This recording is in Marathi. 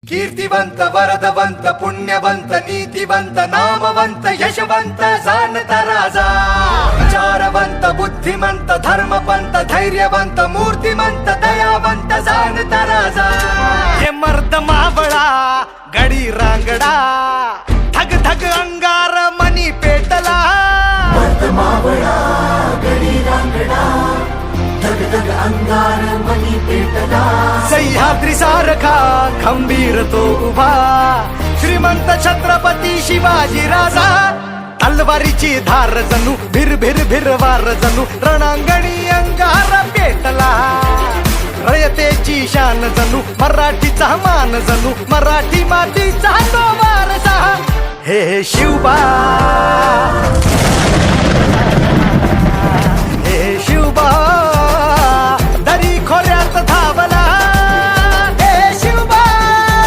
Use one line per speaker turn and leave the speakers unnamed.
कीर्तिवंत वरदवंत पुण्यवंत नीतिवंत नामवंत यशवंत जाणता राजा विचारवंत बुद्धिमंत धर्मपंत धैर्यवंत मूर्तिमंत दयावंत जाणता राजा हे मर्द मावळा गडी रांगडा धग धग अंगार मनी पेटला मर्द मावळा गडी रांगडा धग धग अंगार मनी पेटला सह्याद्री सारखा खंबीर तो उभा श्रीमंत छत्रपती शिवाजी राजा तलवारीची धार जणू भिर भिर भिर वार जणू रणांगणी अंगार पेटला रयतेची शान जणू मराठीचा मान जणू मराठी मातीचा तो वारसा हे शिवबा हे शिवबा